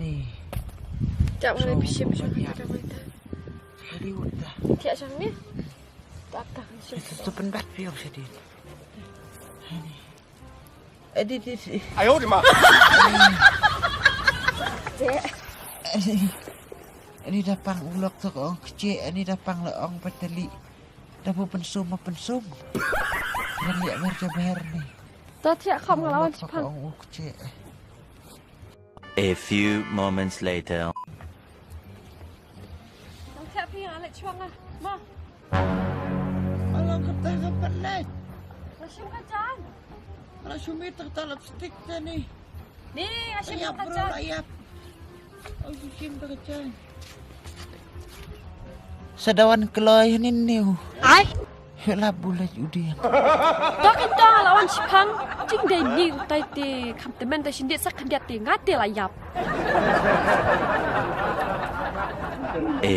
nih. Cak mana bishim macam mana? Liwat dah. Tiap macam ni. Tak tak. Itu pendat biar sedih. Ini. Ayo di mana? Ini dapang ulok tu orang kecil. Ini dapang leong peteli. Dapat pensum. Yang lihat berjabar ni. Tak tiap kau melawan cepat. Orang kecil. A few moments later. Tiap pi Alex cuang ah. Ma. Alang kata kapan naik? Asyik kacang. Alang sumi tertalap stick dah ni. Ni asyik Ayap bro, kacang. ayap. Oh, susim terkacang. Sadawan keloy ni ni. Ai. Hela bulat judi. Tak kita lawan cepat. Jing deh ni utai te kamtemen te sindit sak kandiat te ngate layap. A